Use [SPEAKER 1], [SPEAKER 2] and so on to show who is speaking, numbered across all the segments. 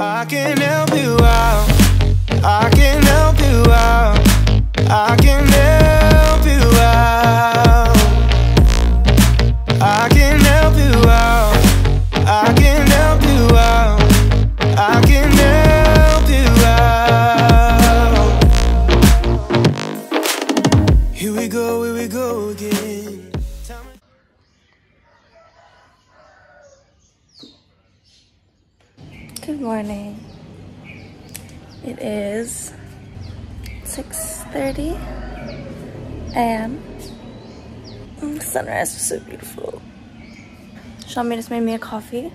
[SPEAKER 1] I can help you out. I can help you out. I can help you out. I can help you out. I can help you out. I can help you out. Here we go again.
[SPEAKER 2] Good morning. It is 6:30 a.m. The sunrise was so beautiful. Shami just made me a coffee.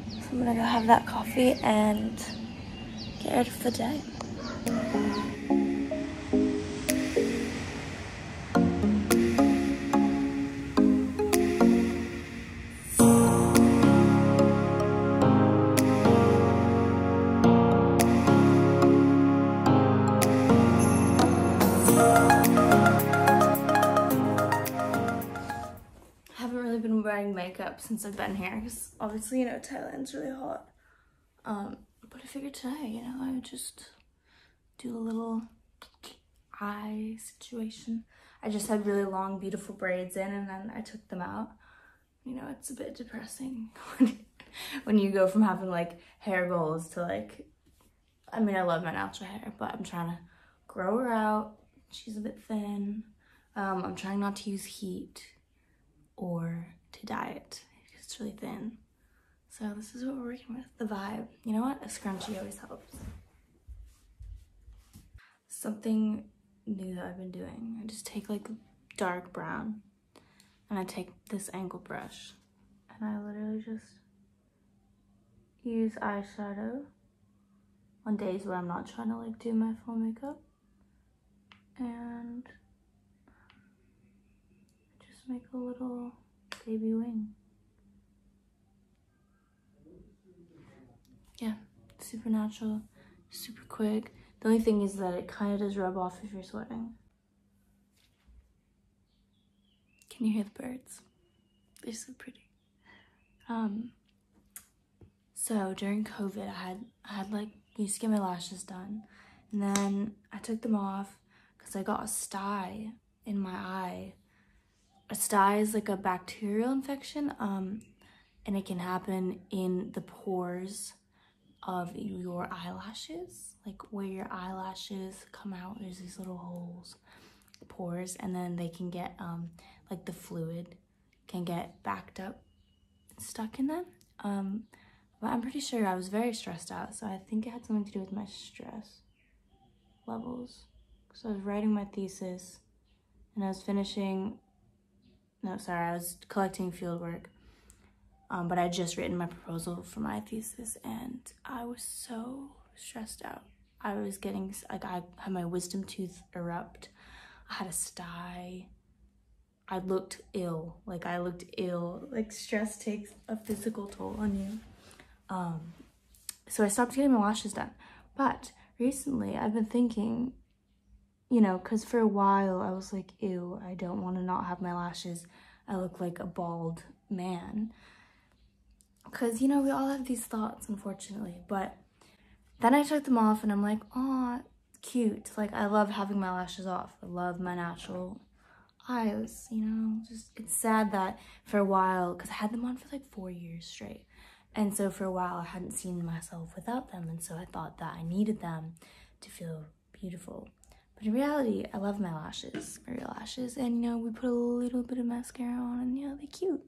[SPEAKER 2] So I'm gonna go have that coffee and get ready for the day. Wearing makeup since I've been here because obviously, you know, Thailand's really hot. But I figured today, you know, I would just do a little eye situation. I just had really long, beautiful braids in and then I took them out. You know, it's a bit depressing when you go from having like hair goals to like, I mean, I love my natural hair, but I'm trying to grow her out. She's a bit thin. I'm trying not to use heat or to dye it because it's really thin. So this is what we're working with, the vibe. You know what? A scrunchie always helps. Something new that I've been doing. I just take like dark brown and I take this angle brush and I literally just use eyeshadow on days where I'm not trying to like do my full makeup and just make a little baby wing. Yeah, super natural, super quick. The only thing is that it kind of does rub off if you're sweating. Can you hear the birds? They're so pretty. So during COVID, I had like, used to get my lashes done, and then I took them off because I got a sty in my eye. A sty is like a bacterial infection, and it can happen in the pores of your eyelashes, like where your eyelashes come out. There's these little holes, pores, and then they can get like the fluid can get backed up, stuck in them. But I'm pretty sure I was very stressed out, so I think it had something to do with my stress levels. So I was writing my thesis, and I was I was collecting field work, but I had just written my proposal for my thesis and I was so stressed out. I was getting, like, I had my wisdom tooth erupt. I had a sty. I looked ill. Like, stress takes a physical toll on you. So I stopped getting my lashes done. But recently I've been thinking, you know, because for a while I was like, ew, I don't want to not have my lashes. I look like a bald man. Because, you know, we all have these thoughts, unfortunately. But then I took them off and I'm like, aw, cute. Like, I love having my lashes off. I love my natural eyes, you know. Just, it's sad that for a while, because I had them on for like 4 years straight. And so for a while I hadn't seen myself without them. And so I thought that I needed them to feel beautiful. But in reality, I love my lashes, my real lashes. And, you know, we put a little bit of mascara on and, you know, they're cute.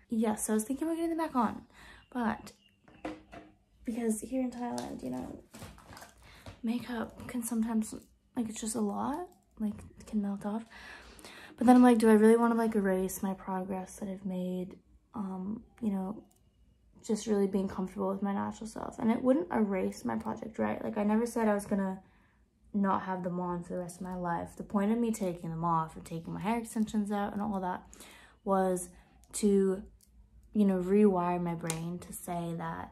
[SPEAKER 2] Yeah, so I was thinking about getting them back on. But because here in Thailand, you know, makeup can sometimes, like, it's just a lot. Like, it can melt off. But then I'm like, do I really want to, like, erase my progress that I've made, you know, just really being comfortable with my natural self? And it wouldn't erase my project, right? Like, I never said I was gonna not have them on for the rest of my life. The point of me taking them off and taking my hair extensions out and all that was to, you know, rewire my brain to say that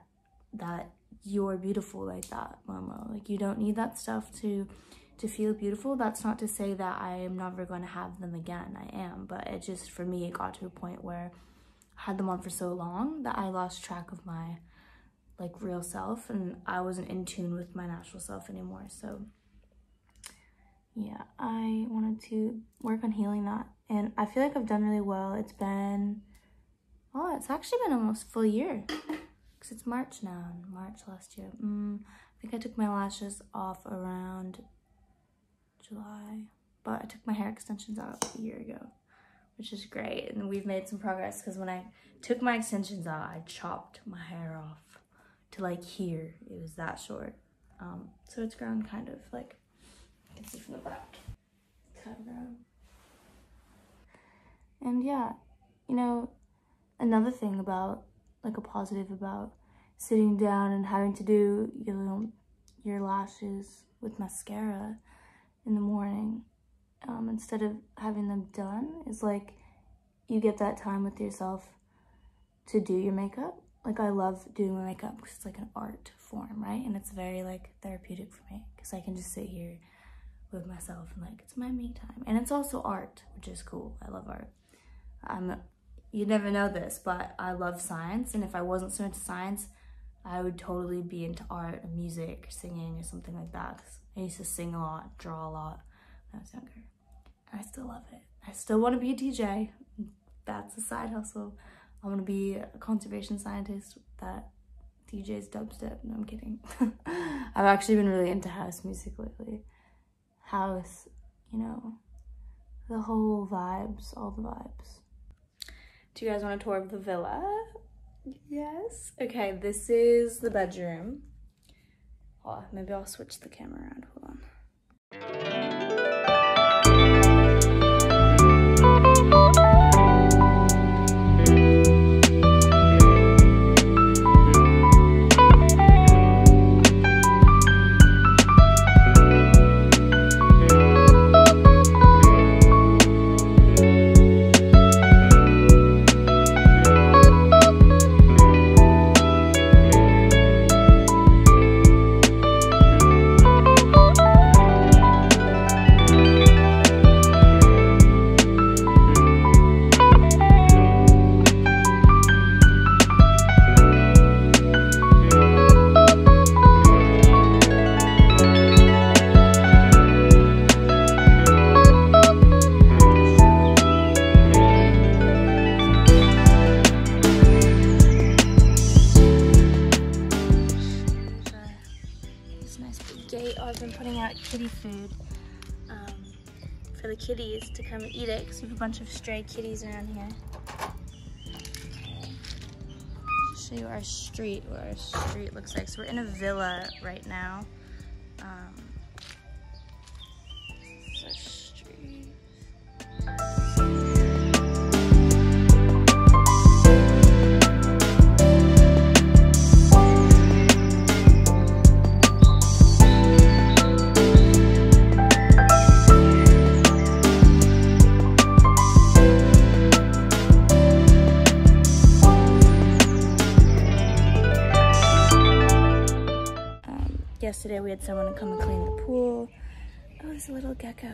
[SPEAKER 2] you're beautiful like that, Momo. Like, you don't need that stuff to feel beautiful. That's not to say that I am never going to have them again. I am, but it just, for me, it got to a point where I had them on for so long that I lost track of my like real self, and I wasn't in tune with my natural self anymore. So yeah, I wanted to work on healing that, and I feel like I've done really well. It's actually been almost a full year, because it's March now, March last year. I think I took my lashes off around July, but I took my hair extensions out a year ago, which is great. And we've made some progress, because when I took my extensions out, I chopped my hair off to like here. It was that short. So it's grown kind of like, you can see from the back, it's kind of grown. And yeah, you know, another thing about, like a positive about sitting down and having to do your lashes with mascara in the morning, instead of having them done, is like you get that time with yourself to do your makeup. Like I love doing my makeup because it's like an art form, right? And it's very like therapeutic for me, because I can just sit here with myself and like it's my me time. And it's also art, which is cool. I love art. You never know this, but I love science, and if I wasn't so into science, I would totally be into art or music or singing or something like that. 'Cause I used to sing a lot, draw a lot when I was younger. And I still love it. I still want to be a DJ. That's a side hustle. I want to be a conservation scientist that DJs dubstep. No, I'm kidding. I've actually been really into house music lately. House, you know, the whole vibes, all the vibes. Do you guys want a tour of the villa? Yes. Okay, this is the bedroom. Oh, maybe I'll switch the camera around. Hold on. I've been putting out kitty food for the kitties to come and eat it, because we have a bunch of stray kitties around here. I'll show you our street, what our street looks like. So we're in a villa right now. This is our street. Yesterday we had someone come and clean the pool. Oh, there's a little gecko.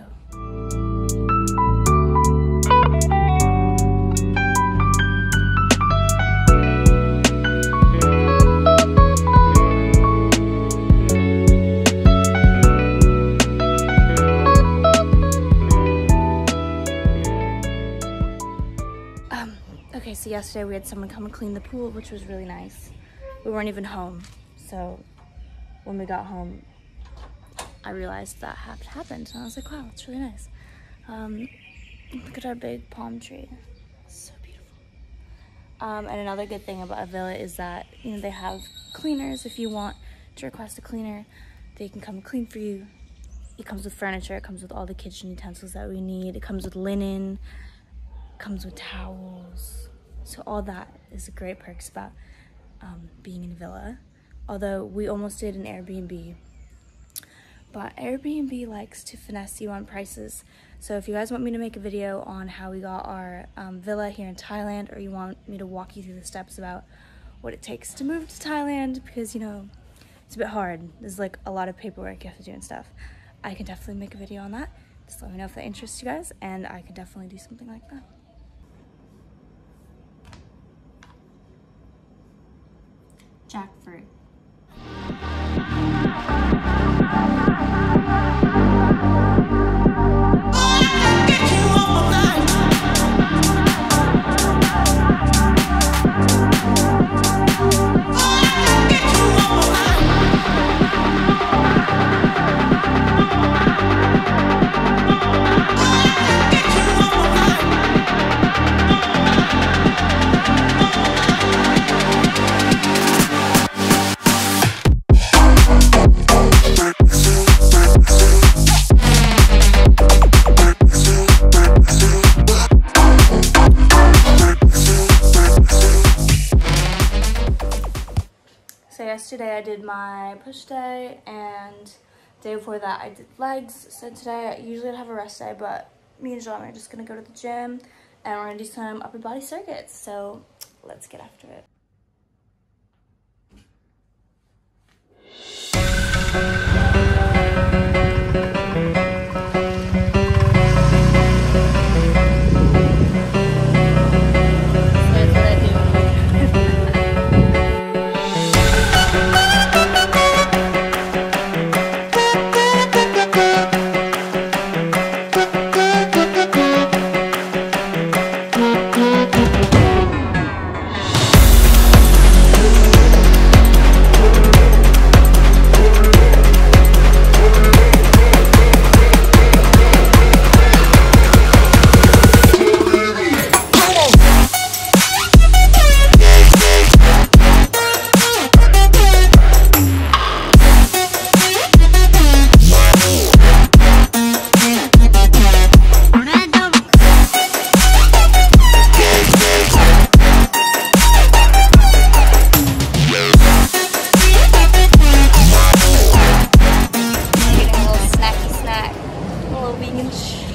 [SPEAKER 2] Okay, so yesterday we had someone come and clean the pool, which was really nice. We weren't even home, so when we got home, I realized that had happened, and I was like, wow, it's really nice. Look at our big palm tree. It's so beautiful. And another good thing about a villa is that, you know, they have cleaners. If you want to request a cleaner, they can come clean for you. It comes with furniture, it comes with all the kitchen utensils that we need, it comes with linen, it comes with towels. So all that is a great perks about being in a villa. Although we almost did an Airbnb, but Airbnb likes to finesse you on prices. So if you guys want me to make a video on how we got our villa here in Thailand, or you want me to walk you through the steps about what it takes to move to Thailand, because, you know, it's a bit hard. There's like a lot of paperwork you have to do and stuff. I can definitely make a video on that. Just let me know if that interests you guys, and I can definitely do something like that. Jackfruit. So yesterday I did my push day, and day before that I did legs. So today, usually I'd have a rest day, but me and John are just gonna go to the gym and we're gonna do some upper body circuits. So let's get after it.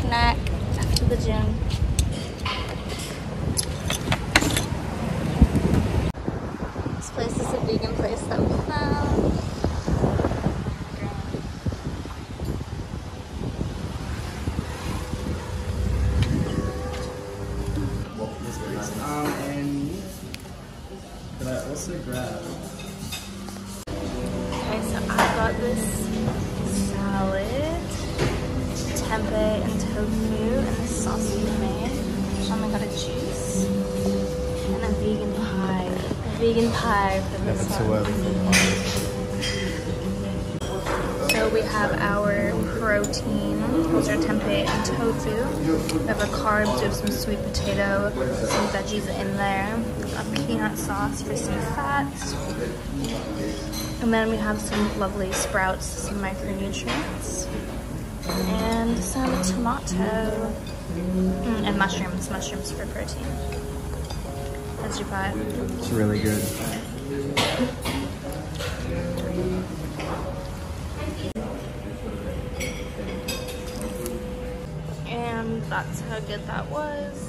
[SPEAKER 2] Snack after the gym. This place is a vegan place that we found.
[SPEAKER 3] And could I also grab?
[SPEAKER 2] Okay, so I got this salad, tempeh and tofu, and this sauce we made. Shauna got a juice and a vegan pie. A vegan pie for this one. So we have our protein, those are tempeh and tofu. We have our carbs, we have some sweet potato, some veggies in there, a peanut sauce for some fats. And then we have some lovely sprouts, some micronutrients, and some tomato, and mushrooms for protein. That's your pie.
[SPEAKER 3] It's really good.
[SPEAKER 2] And that's how good that was.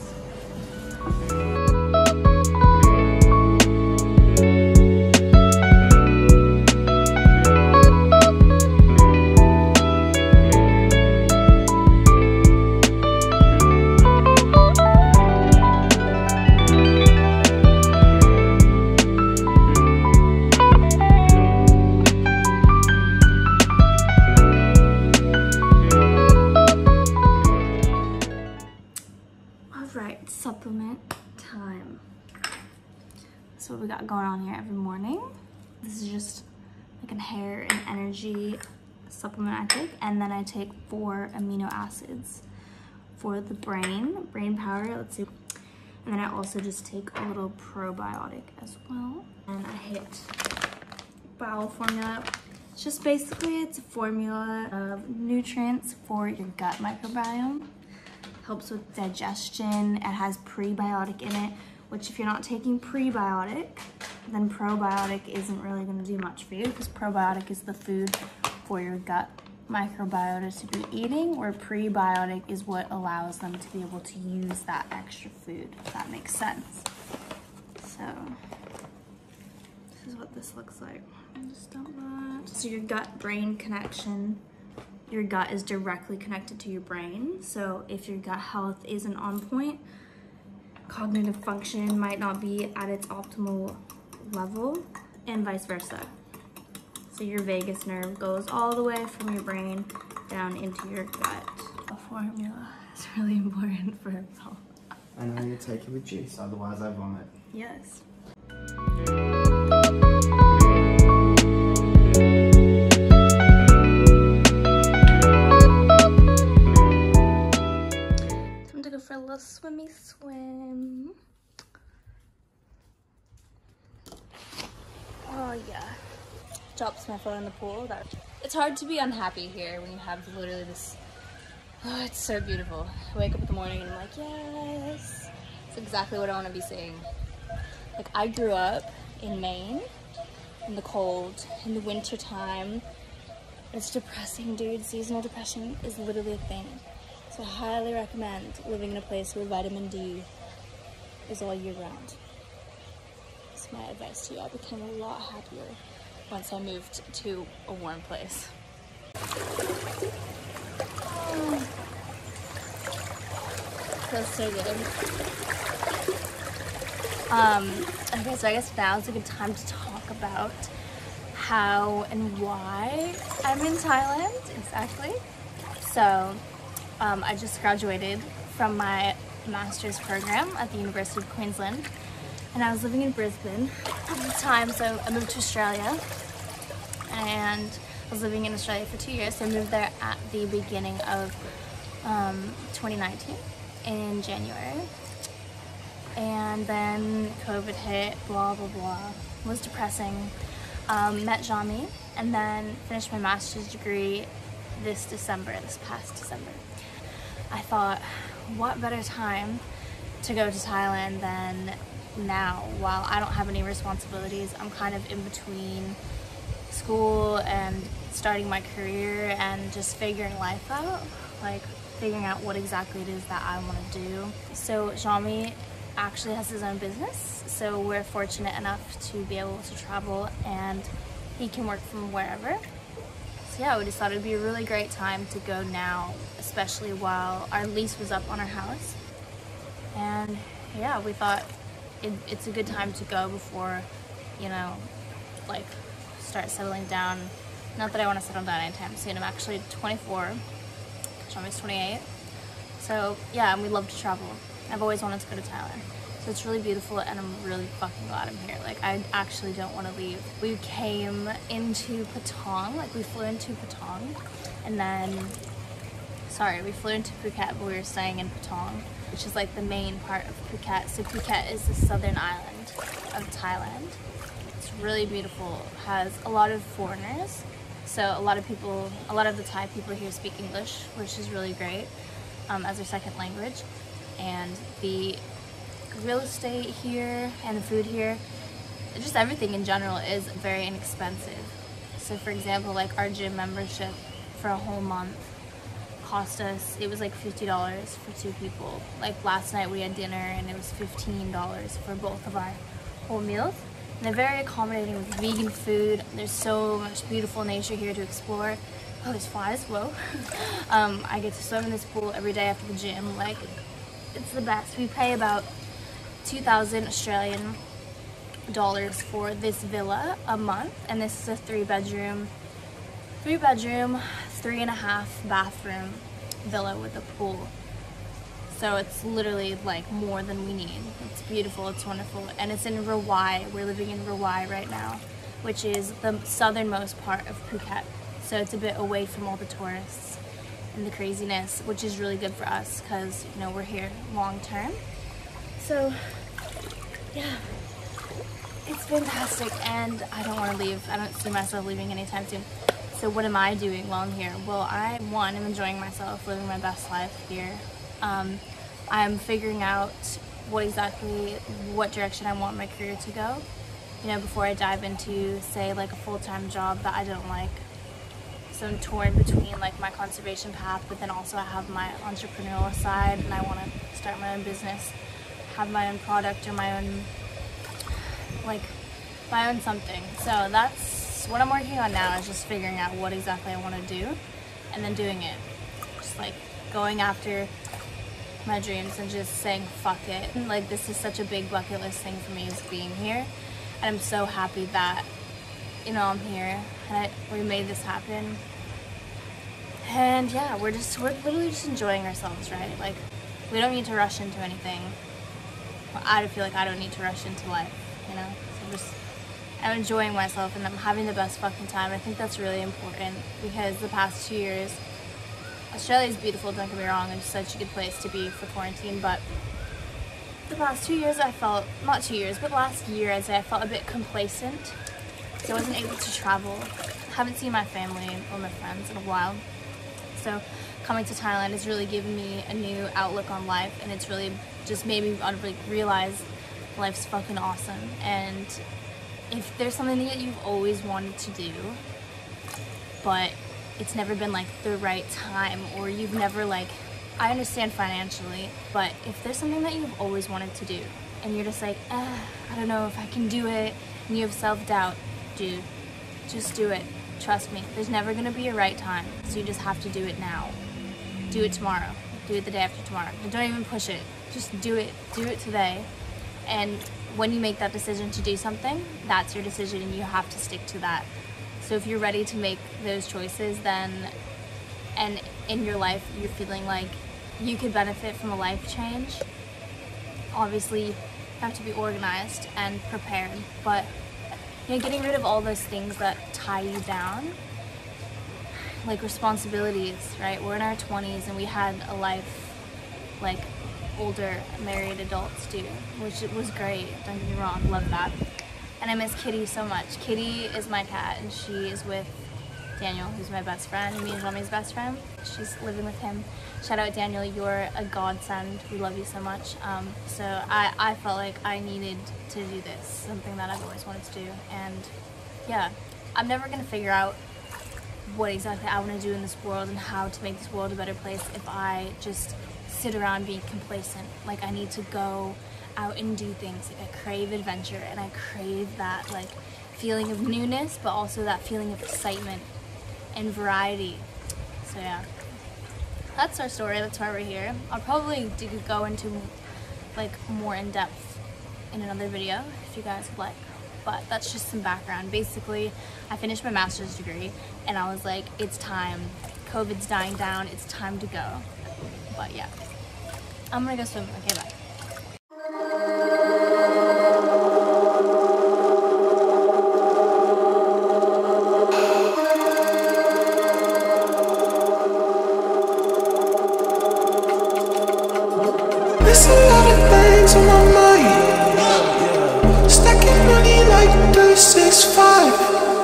[SPEAKER 2] Alright, supplement time. That's what we got going on here every morning. This is just like a hair and energy supplement I take, and then I take 4 amino acids for the brain power, let's see. And then I also just take a little probiotic as well. And I hit bowel formula. It's just basically, it's a formula of nutrients for your gut microbiome. Helps with digestion. It has prebiotic in it, which if you're not taking prebiotic, then probiotic isn't really going to do much for you, because probiotic is the food for your gut microbiota to be eating, where prebiotic is what allows them to be able to use that extra food, if that makes sense. So this is what this looks like. Just dump that. So your gut-brain connection, your gut is directly connected to your brain. So if your gut health isn't on point, cognitive function might not be at its optimal level, and vice versa. So your vagus nerve goes all the way from your brain down into your gut. A formula is really important for health.
[SPEAKER 3] And I need to take it with juice, otherwise I vomit.
[SPEAKER 2] Yes. Time to go for a little swimmy swim. Oh yeah. Drops my foot in the pool. It's hard to be unhappy here when you have literally this. Oh, it's so beautiful. I wake up in the morning and I'm like, yes. It's exactly what I want to be seeing. Like, I grew up in Maine, in the cold, in the winter time. It's depressing, dude. Seasonal depression is literally a thing. So I highly recommend living in a place where vitamin D is all year round. That's my advice to you. I became a lot happier once I moved to a warm place. Oh. Feels so good. Okay, so I guess now is a good time to talk about how and why I'm in Thailand, exactly. So, I just graduated from my master's program at the University of Queensland, and I was living in Brisbane at the time, so I moved to Australia, and I was living in Australia for 2 years, so I moved there at the beginning of 2019 in January. And then COVID hit, blah, blah, blah. It was depressing. Met Jami, and then finished my master's degree this past December. I thought, what better time to go to Thailand than now, while I don't have any responsibilities. I'm kind of in between school and starting my career and just figuring life out, like figuring out what exactly it is that I want to do. So Jami actually has his own business, so we're fortunate enough to be able to travel, and he can work from wherever. So yeah, we just thought it'd be a really great time to go now, especially while our lease was up on our house. And yeah, we thought it's a good time to go before, you know, like start settling down. Not that I want to settle down anytime soon. I'm actually 24, Jami's 28. So yeah, and we love to travel. I've always wanted to go to Thailand. So it's really beautiful, and I'm really fucking glad I'm here. Like, I actually don't want to leave. We came into Patong, like we flew into Patong, and then, sorry, we flew into Phuket, but we were staying in Patong, which is like the main part of Phuket. So Phuket is the southern island of Thailand. It's really beautiful, has a lot of foreigners. So a lot of the Thai people here speak English, which is really great, as their second language. And the real estate here and the food here, just everything in general, is very inexpensive. So for example, like our gym membership for a whole month cost us, it was like $50 for 2 people. Like last night we had dinner and it was $15 for both of our whole meals. And they're very accommodating with vegan food. There's so much beautiful nature here to explore. Oh, there's flies, whoa. I get to swim in this pool every day after the gym. Like, it's the best. We pay about 2,000 Australian dollars for this villa a month, and this is a 3-bedroom, 3.5 bathroom villa with a pool. So it's literally like more than we need. It's beautiful, it's wonderful, and it's in Rawai. We're living in Rawai right now, which is the southernmost part of Phuket. So it's a bit away from all the tourists and the craziness, which is really good for us because, you know, we're here long term. So yeah, it's fantastic, and I don't want to leave. I don't see myself leaving anytime soon. So what am I doing while I'm here? Well, I, one, am enjoying myself, living my best life here. I'm figuring out what direction I want my career to go, you know, before I dive into, say, like a full-time job that I don't like. So I'm torn between like my conservation path, but then also I have my entrepreneurial side, and I want to start my own business, have my own product or my own something. So that's what I'm working on now, is just figuring out what exactly I want to do and then doing it. Just like going after my dreams and just saying fuck it. Like, this is such a big bucket list thing for me, is being here, and I'm so happy that you know, I'm here and we made this happen. And yeah, we're literally just enjoying ourselves, right? Like, we don't need to rush into anything. I feel like I don't need to rush into life, you know? So I'm enjoying myself and I'm having the best fucking time. I think that's really important because the past 2 years, Australia is beautiful, don't get me wrong, it's such a good place to be for quarantine, but the past 2 years I felt, not 2 years, but last year I'd say I felt a bit complacent. So I wasn't able to travel. Haven't seen my family or my friends in a while. So coming to Thailand has really given me a new outlook on life, and it's really just made me realize life's fucking awesome. And if there's something that you've always wanted to do, but it's never been like the right time, or you've never like, I understand financially, but if there's something that you've always wanted to do and you're just like, I don't know if I can do it, and you have self-doubt, dude, just do it. Trust me, there's never gonna be a right time, so you just have to do it now. Do it tomorrow, do it the day after tomorrow, and don't even push it, just do it today. And when you make that decision to do something, that's your decision and you have to stick to that. So if you're ready to make those choices, then, and in your life you're feeling like you could benefit from a life change, obviously you have to be organized and prepared. But you know, getting rid of all those things that tie you down, like responsibilities, right? We're in our 20s and we had a life like older married adults do, which was great, don't get me wrong, love that. And I miss Kitty so much. Kitty is my cat and she is with Daniel, who's my best friend, me and Mommy's best friend. She's living with him. Shout out Daniel, you're a godsend. We love you so much. So I felt like I needed to do this, something that I've always wanted to do. And yeah, I'm never gonna figure out what exactly I want to do in this world and how to make this world a better place if I just sit around being complacent. Like, I need to go out and do things. Like, I crave adventure and I crave that like feeling of newness, but also that feeling of excitement and variety. So yeah, that's our story, that's why we're here. I'll probably go into like more in depth in another video if you guys would like, but that's just some background. Basically, I finished my master's degree and I was like, it's time. COVID's dying down, it's time to go. But yeah, I'm gonna go swim. Okay, bye.
[SPEAKER 1] There's a lot of things on my mind. Stacking money like 365.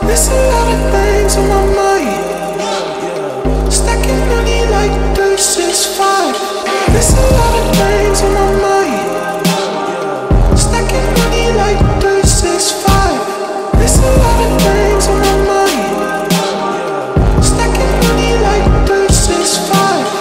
[SPEAKER 1] There's a lot of things on my mind. Stacking money like 365. There's a lot of things on my mind. Stacking money like 365. There's a lot of things on my mind. Stacking money like 365.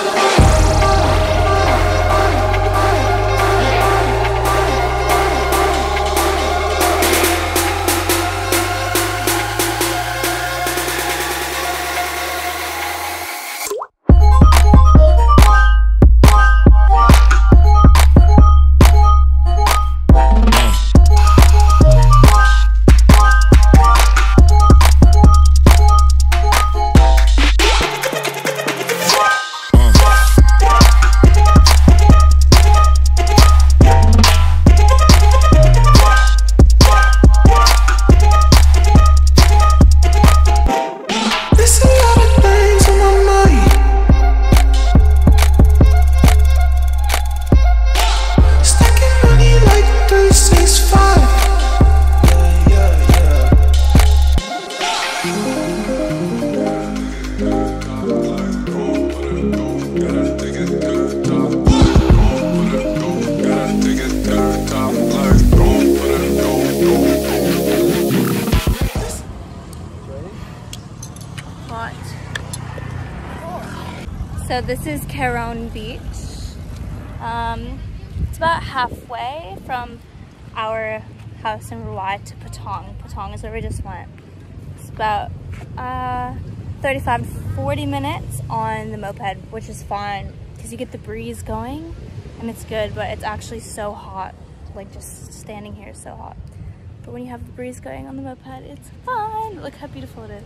[SPEAKER 2] So this is Caron Beach. It's about halfway from our house in Ruai to Patong. Patong is where we just went. It's about 35 to 40 minutes on the moped, which is fine because you get the breeze going and it's good, but it's actually so hot. Like, just standing here is so hot. But when you have the breeze going on the moped, it's fun. Look how beautiful it is.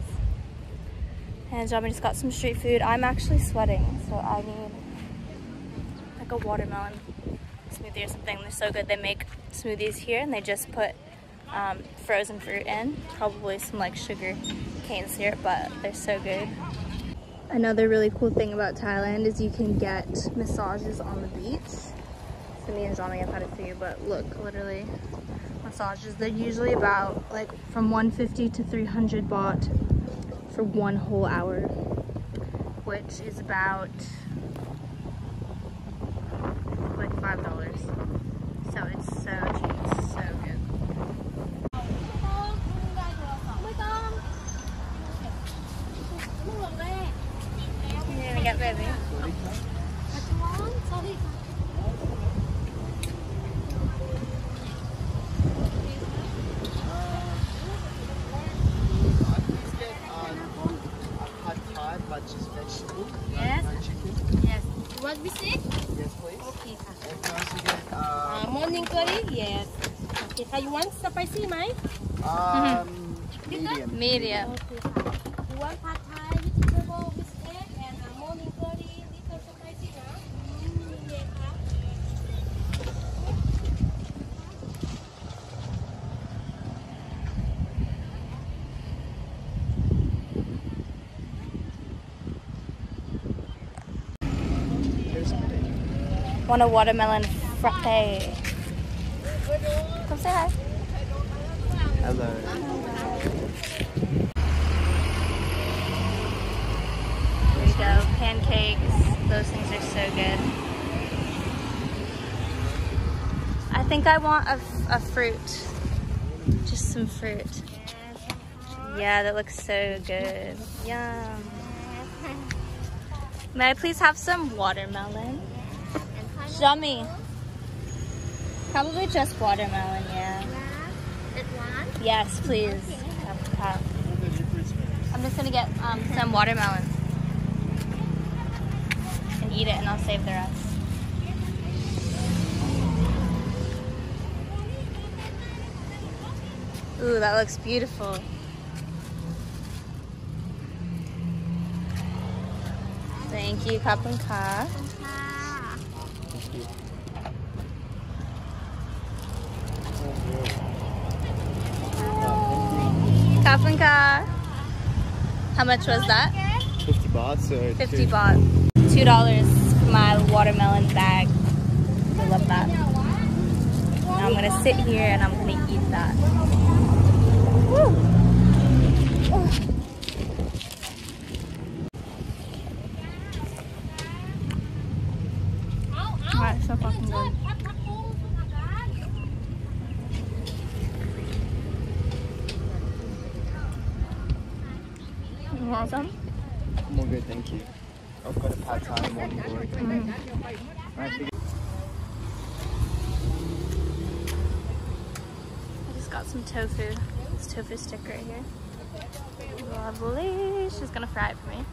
[SPEAKER 2] And Jami just got some street food. I'm actually sweating, so I need like a watermelon smoothie or something. They're so good. They make smoothies here and they just put frozen fruit in. Probably some like sugar cane syrup, but they're so good. Another really cool thing about Thailand is you can get massages on the beach. So me and Jami have had a few, but look, literally massages. They're usually about like from 150 to 300 baht for 1 whole hour, which is about like $5. So it's so cheap, it's so good. You're gonna get baby.
[SPEAKER 3] But just vegetable.
[SPEAKER 4] Yes.
[SPEAKER 3] No chicken.
[SPEAKER 4] Yes. You want biscuit?
[SPEAKER 3] Yes, please.
[SPEAKER 4] Okay.
[SPEAKER 3] And can I also get
[SPEAKER 4] Morning curry? Yes. Okay. So you want spicy, right?
[SPEAKER 3] medium.
[SPEAKER 2] Medium.
[SPEAKER 4] Okay. You want pad thai, vegetable with egg, and morning curry, little spicy, right? Yes.
[SPEAKER 3] Here's something.
[SPEAKER 2] Want a watermelon frappe. Come say hi.
[SPEAKER 3] Hello.
[SPEAKER 2] Here we go. Pancakes. Those things are so good. I think I want a fruit. Just some fruit. Yeah, that looks so good. Yum. May I please have some watermelon? Yummy. Probably just watermelon, yeah. Yes, please. I'm just gonna get some watermelon and eat it, and I'll save the rest. Ooh, that looks beautiful. Thank you, Kapun Ka. Kapun Ka. How much was that?
[SPEAKER 3] 50 baht, so
[SPEAKER 2] 50 baht. $2 for my watermelon bag. I love that. Now I'm gonna sit here and I'm gonna eat that. Woo. Alright, so fucking good. You want some?
[SPEAKER 3] I'm all good, thank you. I've got a pad thai morning glory. Alright,
[SPEAKER 2] I just got some tofu. This tofu stick right here. Lovely. She's gonna fry it for me.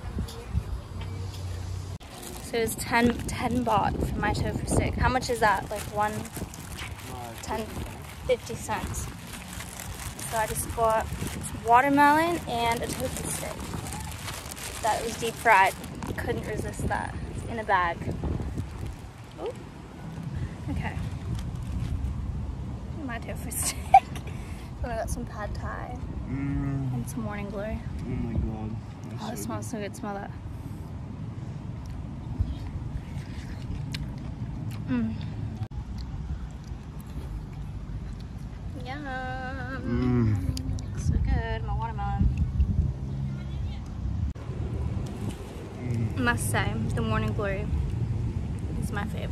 [SPEAKER 2] So it's 10 baht for my tofu stick. How much is that? Like 50 cents. So I just bought watermelon and a tofu stick. That was deep fried. Couldn't resist that. It's in a bag. Ooh. Okay. My tofu stick. So I got some pad thai and some morning glory.
[SPEAKER 3] Oh my god.
[SPEAKER 2] Oh, it smells so good. Smell that. Yum. So good. My watermelon. Must say, the morning glory is my fave.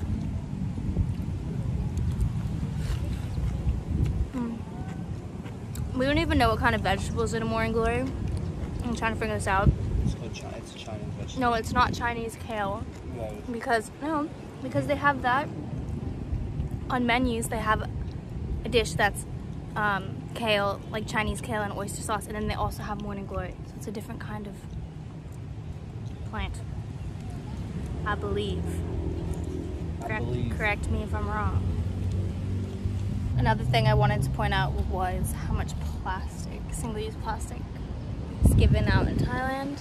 [SPEAKER 2] We don't even know what kind of vegetables in a morning glory. I'm trying to figure this out.
[SPEAKER 3] It's a Chinese vegetable.
[SPEAKER 2] No, it's not Chinese kale.
[SPEAKER 3] No.
[SPEAKER 2] Because they have that on menus. They have a dish that's kale, like Chinese kale and oyster sauce, and then they also have morning glory. So it's a different kind of plant, I believe. Correct me if I'm wrong. Another thing I wanted to point out was how much plastic, single-use plastic, is given out in Thailand.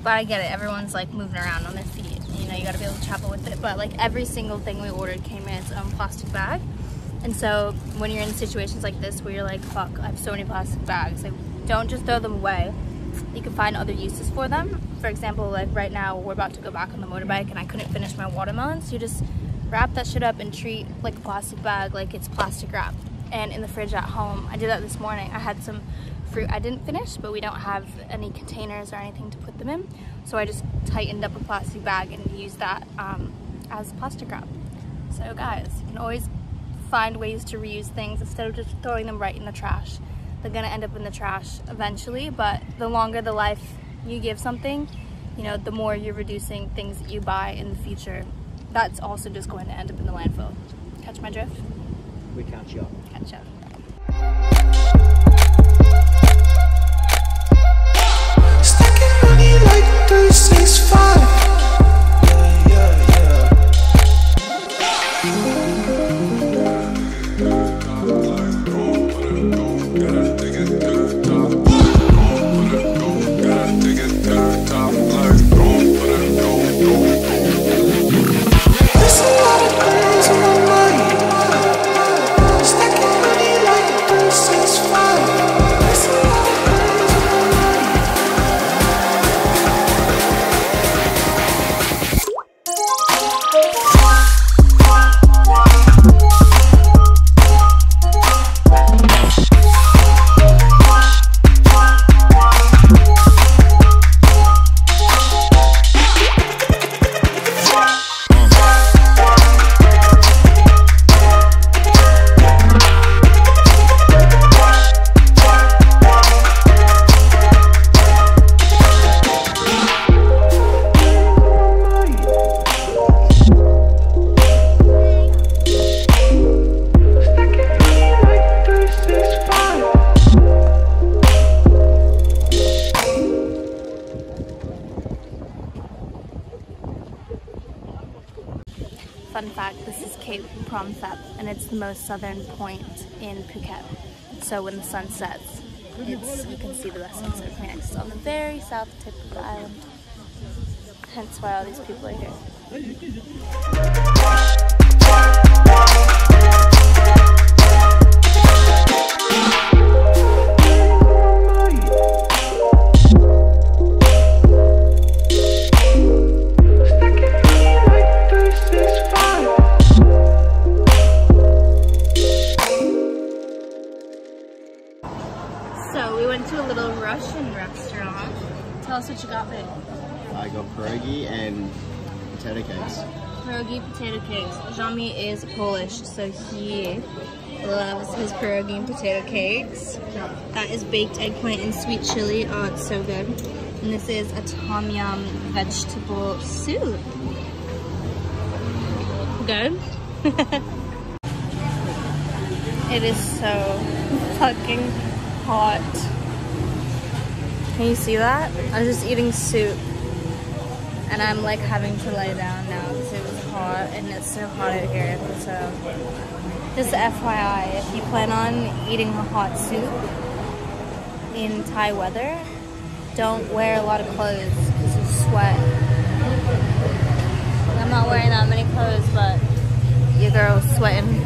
[SPEAKER 2] But I get it, everyone's like moving around on their feet. You know, you gotta be able to travel with it. But like every single thing we ordered came in its own plastic bag. And so when you're in situations like this where you're like, fuck, I have so many plastic bags, like don't just throw them away. You can find other uses for them. For example, like right now we're about to go back on the motorbike and I couldn't finish my watermelon, so you just wrap that shit up and treat like a plastic bag like it's plastic wrap. And in the fridge at home, I did that this morning. I had some fruit I didn't finish, but we don't have any containers or anything to put them in, so I just tightened up a plastic bag and used that as plastic wrap. So guys, you can always find ways to reuse things instead of just throwing them right in the trash. They're gonna end up in the trash eventually, but the longer the life you give something, you know, the more you're reducing things that you buy in the future. That's also just going to end up in the landfill. Catch my drift?
[SPEAKER 3] We catch you up.
[SPEAKER 2] Catch up.
[SPEAKER 1] Stacking money like 365.
[SPEAKER 2] Fun fact, this is Cape Promthep, and it's the most southern point in Phuket. So when the sun sets, you can see the rest of the Phuket. It's on the very south tip of the island. Hence why all these people are here. Tell us what you got, babe.
[SPEAKER 3] I got pierogi and potato cakes.
[SPEAKER 2] Pierogi, potato cakes. Jami is Polish, so he loves his pierogi and potato cakes. That is baked eggplant and sweet chili. Oh, it's so good. And this is a tom yum vegetable soup. Good? It is so fucking hot. Can you see that? I was just eating soup and I'm like having to lay down now because it was hot and it's so hot out here. So just FYI, if you plan on eating a hot soup in Thai weather, don't wear a lot of clothes because you sweat. I'm not wearing that many clothes, but your girl's sweating.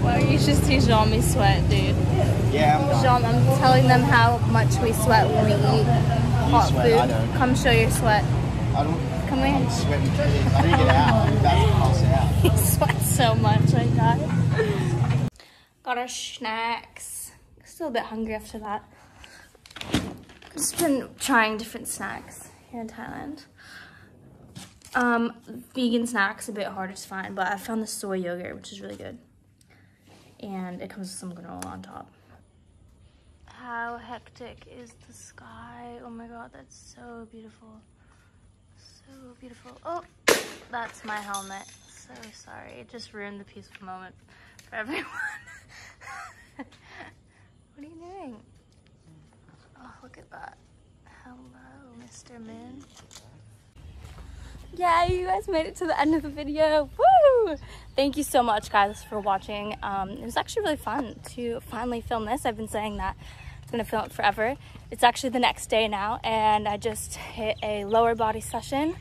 [SPEAKER 2] Well, you should see Jami sweat, dude.
[SPEAKER 3] Yeah,
[SPEAKER 2] I'm telling them how much we sweat when we eat hot
[SPEAKER 3] sweat,
[SPEAKER 2] food.
[SPEAKER 3] I don't.
[SPEAKER 2] Come show your sweat.
[SPEAKER 3] I don't.
[SPEAKER 2] Come here.
[SPEAKER 3] I'm sweating. I didn't get out. I'm about to pass out.
[SPEAKER 2] He sweats so much like that. Got our snacks. Still a bit hungry after that. Just been trying different snacks here in Thailand. Vegan snacks a bit harder to find, but I found the soy yogurt, which is really good. And it comes with some granola on top. How hectic is the sky? Oh my god, that's so beautiful. So beautiful. Oh, that's my helmet. So sorry. It just ruined the peaceful moment for everyone. What are you doing? Oh, look at that. Hello, Mr. Min. Yeah, you guys made it to the end of the video. Woo! Woo! Thank you so much, guys, for watching. It was actually really fun to finally film this. I've been saying that I'm gonna film it forever. It's actually the next day now, and I just hit a lower body session.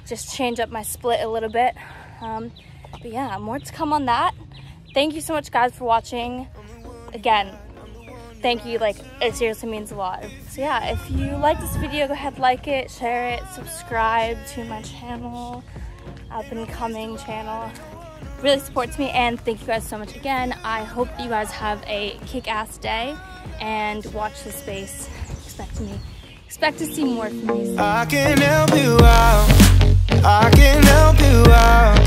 [SPEAKER 2] Just change up my split a little bit. But yeah, more to come on that. Thank you so much, guys, for watching. Again, thank you, like, it seriously means a lot. So yeah, if you like this video, go ahead, like it, share it, subscribe to my channel, up and coming channel. Really supports me, and thank you guys so much again. I hope that you guys have a kick-ass day, and watch this space. Expect to see more from me.
[SPEAKER 1] I can help you out. I can help you out.